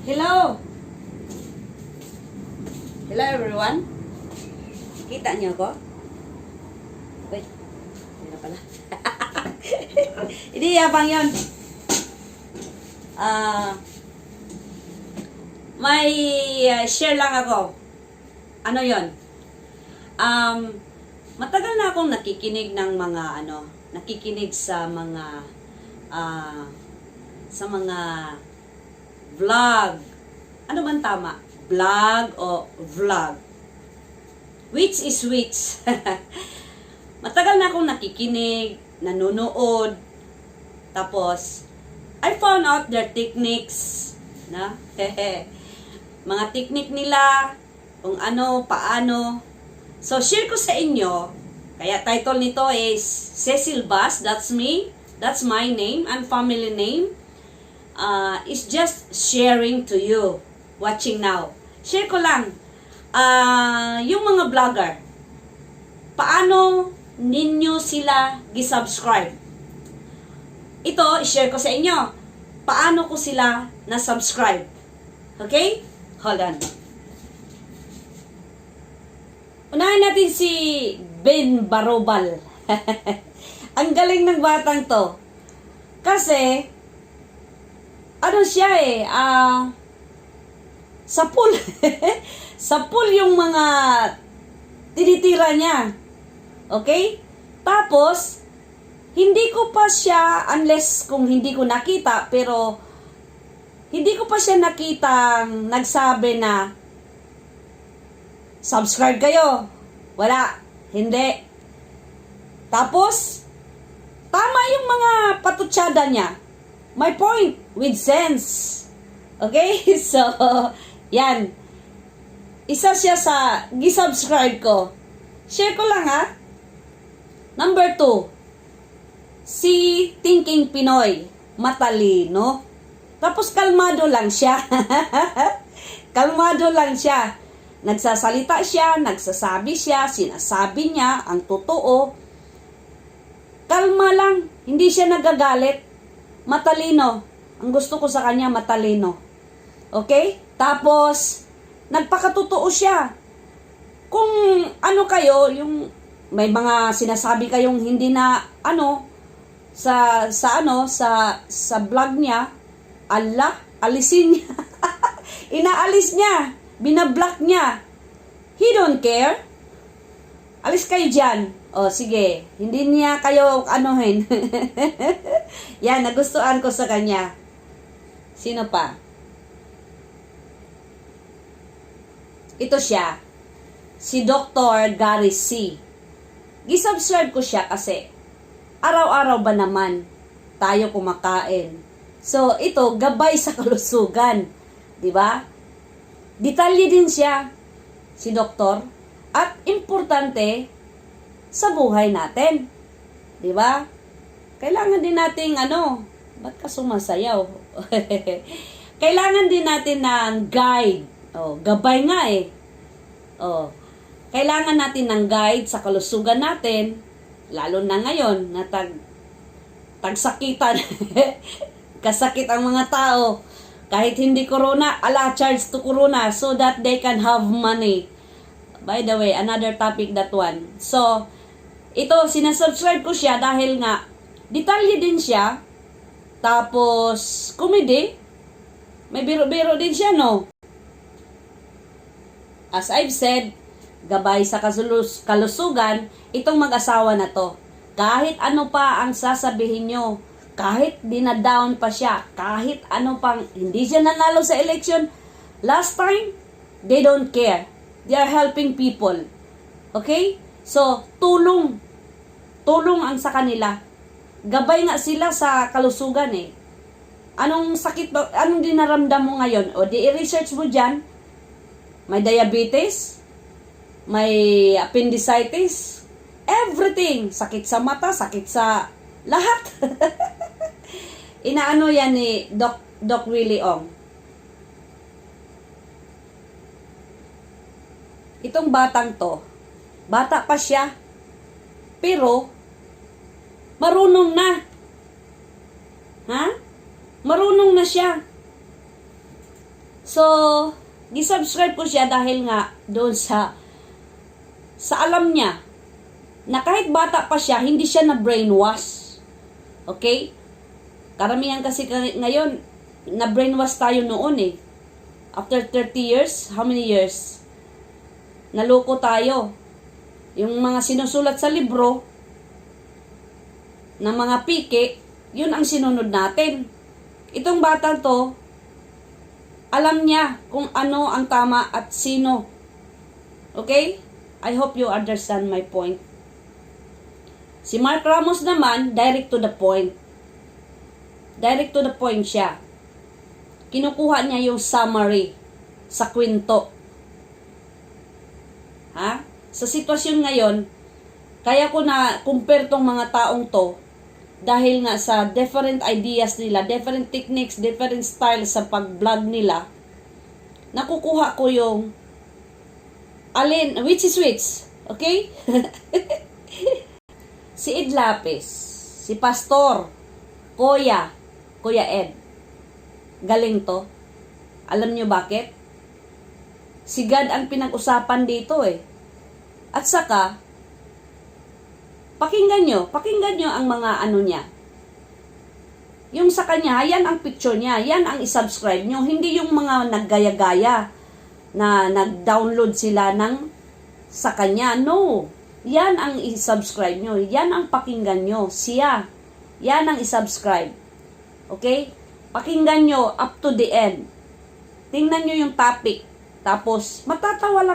Hello! Hello everyone! Kita niyo ako? Uy, hindi na pala. Hindi, yabang yun. May share lang ako. Ano yun? Matagal na akong nakikinig ng mga nakikinig sa mga vlog. Ano man tama? Vlog o vlog? Which is which? Matagal na akong nakikinig, nanonood, tapos, I found out their techniques, na? Mga technique nila, kung ano, paano. So, share ko sa inyo, kaya title nito is Cecil Bass, that's me, that's my name, and family name. Is just sharing to you, watching now. Share ko lang, yung mga vlogger, paano ninyo sila gisubscribe? Ito, i-share ko sa inyo, paano ko sila na-subscribe. Okay? Hold on. Unahin natin si Ben Barobal. Ang galing ng batang to. Kasi, ano siya sa pool. Sa pool yung mga tinitira niya. Okay? Tapos, hindi ko pa siya, unless kung hindi ko nakita, pero hindi ko pa siya nakitang nagsabi na subscribe kayo. Wala. Hindi. Tapos, tama yung mga patutsada niya. My point, with sense. Okay? So, yan. Isa siya sa gisubscribe ko. Share ko lang ha. Number 2. Si Thinking Pinoy. Matalino. Tapos kalmado lang siya. Kalmado lang siya. Nagsasalita siya, nagsasabi siya, sinasabi niya ang totoo. Kalma lang. Hindi siya nagagalit. Matalino. Ang gusto ko sa kanya, matalino. Okay? Tapos, nagpakatotoo siya. Kung ano kayo, yung may mga sinasabi kayong hindi na sa vlog niya, alisin niya. Inaalis niya. Binablock niya. He don't care. Alis kayo dyan. O, sige. Hindi niya kayo anuhin. Yan, nagustuhan ko sa kanya. Sino pa? Ito siya. Si Dr. Gary C. Gisubscribe ko siya kasi araw-araw ba naman tayo kumakain. So, ito, gabay sa kalusugan. Diba? Detalye din siya, si Doktor. At importante sa buhay natin. Diba? Kailangan din nating ba't ka sumasayaw? Kailangan din natin ng guide. Gabay nga kailangan natin ng guide sa kalusugan natin, lalo na ngayon na tagsakitan. Kasakit ang mga tao. Kahit hindi corona, charge to corona so that they can have money. By the way, another topic that one. So, ito, sinasubscribe ko siya dahil nga, detalye din siya. Tapos, comedy. May biro-biro din siya, no? As I've said, gabay sa kalusugan, itong mag-asawa na to. Kahit ano pa ang sasabihin nyo, kahit dinadown pa siya, kahit ano pang, hindi siya nanalo sa election, last time, they don't care. They are helping people. Okay? So, tulong. Tulong ang sa kanila. Gabay nga sila sa kalusugan Anong sakit, anong dinaramdam mo ngayon? O, i-research mo dyan. May diabetes, may appendicitis, everything. Sakit sa mata, sakit sa lahat. Inaano yan ni Doc Willie Ong. Itong batang to, bata pa siya, pero marunong na. Ha? Marunong na siya. So, gisubscribe ko siya dahil nga doon sa alam niya na kahit bata pa siya, hindi siya na brainwash. Okay? Karamihan kasi ngayon, na brainwash tayo noon eh. After 30 years, how many years? Naloko tayo. Yung mga sinusulat sa libro, na mga piki, yun ang sinunod natin. Itong bata to, alam niya kung ano ang tama at sino. Okay? I hope you understand my point. Si Mark Ramos naman, direct to the point. Direct to the point siya. Kinukuha niya yung summary sa kwento. Ha? Sa sitwasyon ngayon, kaya ko na compare tong mga taong to dahil nga sa different ideas nila, different techniques, different styles sa pag-vlog nila, nakukuha ko yung alin, which is which. Okay? Si Ed Lapis, si Pastor, Kuya Ed. Galing to. Alam nyo bakit? Si God ang pinag-usapan dito eh. At saka, pakinggan nyo ang mga ano niya. Yung sa kanya, yan ang picture niya, yan ang isubscribe nyo. Hindi yung mga naggaya-gaya na nag-download sila sa kanya. No. Yan ang isubscribe nyo. Yan ang pakinggan nyo. Siya. Yan ang isubscribe. Okay? Pakinggan nyo up to the end. Tingnan nyo yung topic. Tapos, matatawa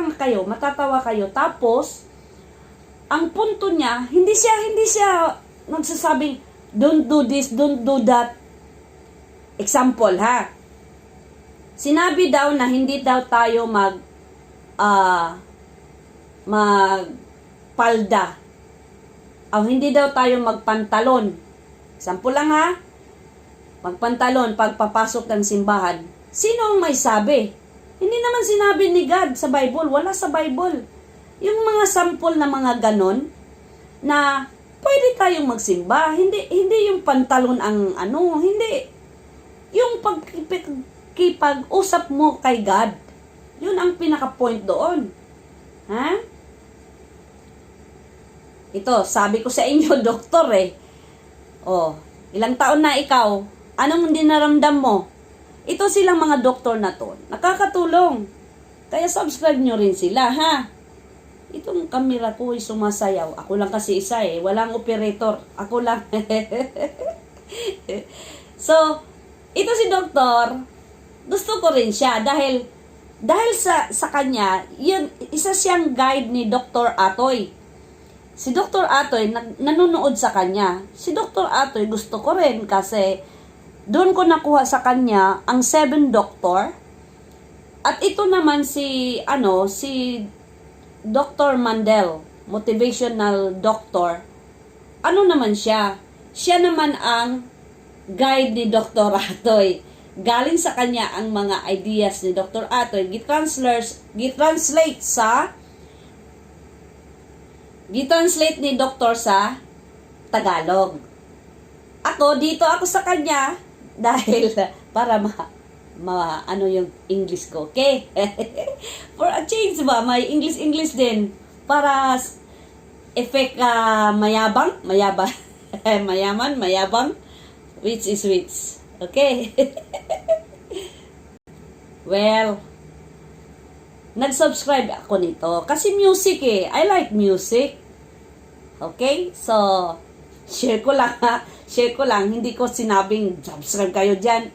kayo. Tapos, ang punto niya, hindi siya nagsasabing, don't do this, don't do that. Example, ha? Sinabi daw na hindi daw tayo magpalda. O hindi daw tayo magpantalon. Example lang, ha? Magpantalon pagpapasok ng simbahan. Sino ang may sabi? Hindi naman sinabi ni God sa Bible. Wala sa Bible. Yung mga sample na mga ganon, na pwede tayong magsimba. Hindi yung pantalon ang hindi. Yung pagkipag-usap mo kay God. Yun ang pinaka-point doon. Ha? Ito, sabi ko sa inyo, doktor eh. Oh, ilang taon na ikaw? Anong dinaramdam mo? Ito silang mga doktor na to. Nakakatulong. Kaya subscribe nyo rin sila, ha? Itong kamera ko ay sumasayaw. Ako lang kasi isa eh. Walang operator. Ako lang. So, ito si doktor, gusto ko rin siya dahil sa kanya, yun, isa siyang guide ni Dr. Atoy. Si Dr. Atoy, nanonood sa kanya. Si Dr. Atoy, gusto ko rin kasi doon ko nakuha sa kanya ang 7 Doctor. At ito naman si Dr. Mandel, motivational doctor. Ano naman siya? Siya naman ang guide ni Dr. Atoy. Galing sa kanya ang mga ideas ni Dr. Atoy. Gitranslate ni Doktor sa Tagalog. Dito ako sa kanya dahil para ano yung English ko, okay? For a change ba, may English din para effect mayabang, mayabang, which is which. Okay? Well, nag-subscribe ako nito kasi music eh. I like music. Okay? So, share ko lang, hindi ko sinabing subscribe kayo dyan.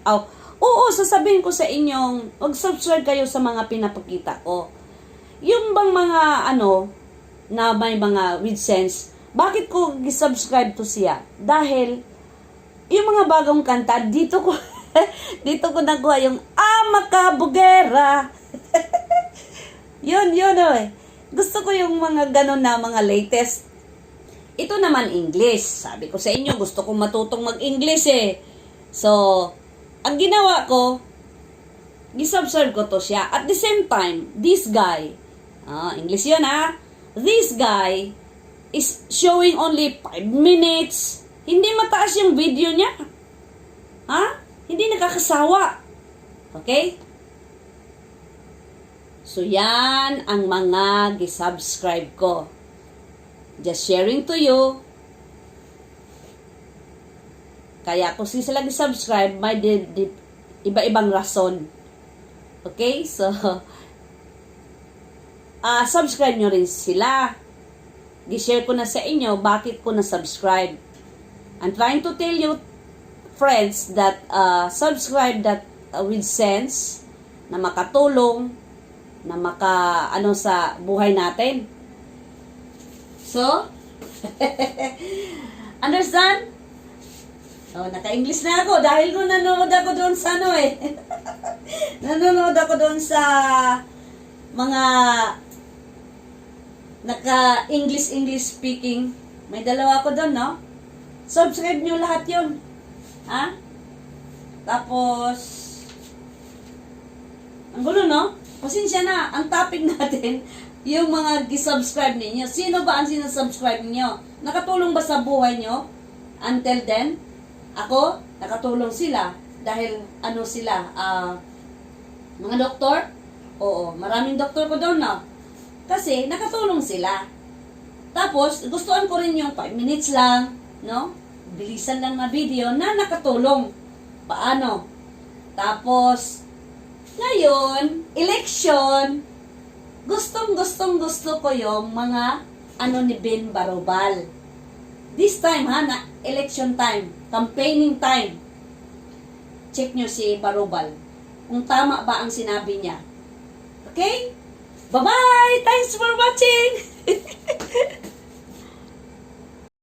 Oo, sasabihin ko sa inyong mag-subscribe kayo sa mga pinapakita ko. Yung bang mga na may mga with sense, bakit ko subscribe to siya? Dahil yung mga bagong kanta, dito ko nakuha yung Makabugera. yun eh. Gusto ko yung mga ganon na mga latest. Ito naman English. Sabi ko sa inyo, gusto kong matutong mag-English eh. So, ang ginawa ko, gisubscribe ko to siya. At the same time, this guy, English yun ha, this guy is showing only 5 minutes. Hindi mataas yung video niya. Ha? Hindi nakakasawa. Okay? So, yan ang mga gisubscribe ko. Just sharing to you. Kaya kung sila gisubscribe, may iba-ibang rason. Okay? So, subscribe nyo rin sila. Gishare ko na sa inyo bakit ko na-subscribe. I'm trying to tell you, friends, that subscribe that with sense, na makatulong, na sa buhay natin. So, understand? Oh, naka-English na ako dahil kung nanonood ako doon sa nanonood ako doon sa mga naka-English speaking. May dalawa ako doon, no? Subscribe nyo lahat yun. Ha? Tapos, ang gulo, no? Pasensya na, ang topic natin, yung mga gisubscribe ninyo. Sino ba ang sinasubscribe ninyo? Nakatulong ba sa buhay nyo? Until then, ako, nakatulong sila. Dahil, sila, mga doktor? Oo, maraming doktor ko doon, no? Kasi, nakatulong sila. Tapos, gustuhan ko rin yung 5 minutes lang, no? Bilisan lang na video na nakatulong. Paano? Tapos, ngayon, election, gusto ko yung mga ni Ben Barobal. This time, na election time, campaigning time. Check nyo si Barobal. Kung tama ba ang sinabi niya. Okay? Bye-bye! Thanks for watching!